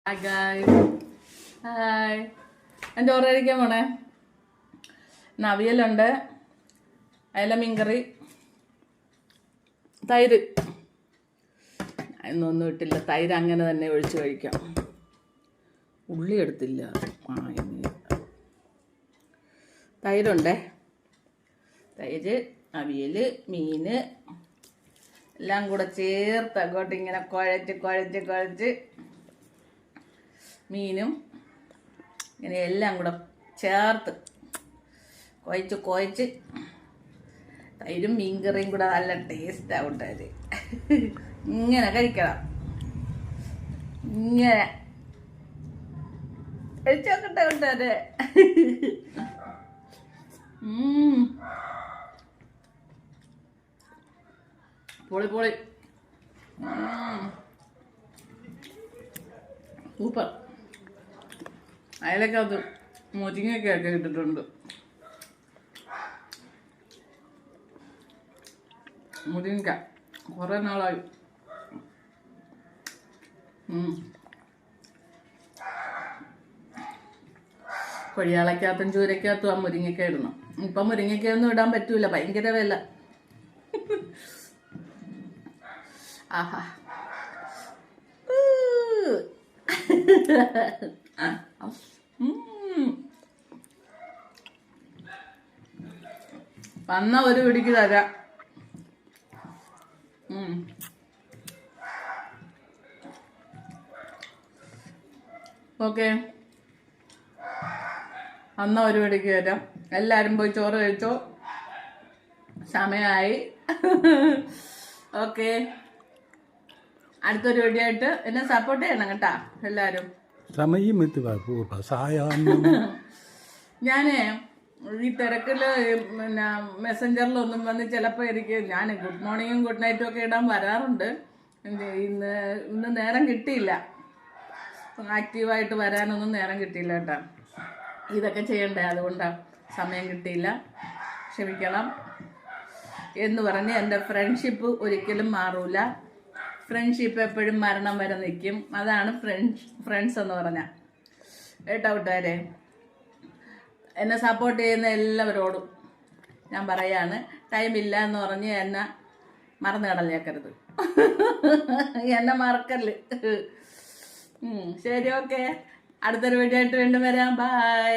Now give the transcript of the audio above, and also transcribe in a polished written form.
Hi guys, hi. ഞാൻ ചോറ് കഴിക്കാൻ പോണേ. അവിയലുണ്ട്, അയല മീൻകറി, തൈര്. എന്നൊന്നും ഇട്ടില്ല, തൈര് അങ്ങനെ തന്നെ ഒഴിച്ച് കഴിക്കാം. ഉള്ളി എടുത്തില്ല. തൈരുണ്ടേ, തൈര്, അവിയൽ, മീൻ എല്ലാം കൂടെ ചേർത്ത് അങ്ങോട്ട് ഇങ്ങനെ കുഴച്ച് മീനും ഇങ്ങനെ എല്ലാം കൂടെ ചേർത്ത് കുഴച്ച് തൈരും മീൻകറിയും കൂടെ നല്ല ടേസ്റ്റ് ആവട്ടെ. ഇങ്ങനെ കഴിക്കണം, ഇങ്ങനെ കഴിച്ചോക്കട്ടെ കൂട്ടാതെ. പൊളി സൂപ്പർ. അയലക്കകത്ത് മുരിങ്ങയൊക്കെ ഇട്ടിട്ടുണ്ട്. മുരിങ്ങ കുറെ നാളായി. കൊഴിയാളക്കകത്തും ചൂരക്കകത്തും ആ മുരിങ്ങയ്ക്ക ഇടണം. ഇപ്പം മുരിങ്ങയ്ക്കൊന്നും ഇടാൻ പറ്റൂല, ഭയങ്കര വില. ആഹാ, വന്ന ഒരു പിടിക്ക് തരാം. ഓക്കെ, വന്ന ഒരു പിടിക്ക് തരാം. എല്ലാരും പോയി ചോറ് കഴിച്ചോ, സമയമായി. ഓക്കെ, അടുത്തൊരു വീഡിയോ ആയിട്ട് എന്നെ സപ്പോർട്ട് ചെയ്യണം കേട്ടാ എല്ലാരും. ഞാനേ ഈ തിരക്കില് പിന്നെ മെസ്സഞ്ചറിലൊന്നും വന്ന് ചിലപ്പോൾ ഞാൻ ഗുഡ് മോർണിംഗും ഗുഡ് നൈറ്റും ഒക്കെ ഇടാൻ വരാറുണ്ട്. ഇന്ന് നേരം കിട്ടിയില്ല, ആക്റ്റീവായിട്ട് വരാനൊന്നും നേരം കിട്ടിയില്ല കേട്ടാ. ഇതൊക്കെ ചെയ്യണ്ടേ, അതുകൊണ്ടാണ് സമയം കിട്ടിയില്ല, ക്ഷമിക്കണം. എന്ന് പറഞ്ഞ് എൻ്റെ ഫ്രണ്ട്ഷിപ്പ് ഒരിക്കലും മാറൂല. ഫ്രണ്ട്ഷിപ്പ് എപ്പോഴും മരണം വരെ നിൽക്കും. അതാണ് ഫ്രണ്ട്സ് എന്ന് പറഞ്ഞാൽ കേട്ടോ കൂട്ടുകാരെ. എന്നെ സപ്പോർട്ട് ചെയ്യുന്ന എല്ലാവരോടും ഞാൻ പറയാണ്, ടൈമില്ല എന്ന് പറഞ്ഞ് എന്നെ മറന്നു കളഞ്ഞേക്കരുത്. എന്നെ മറക്കല്ല്. ശരി, ഓക്കെ. അടുത്തൊരു വീഡിയോ ആയിട്ട് വീണ്ടും വരാം. ബൈ.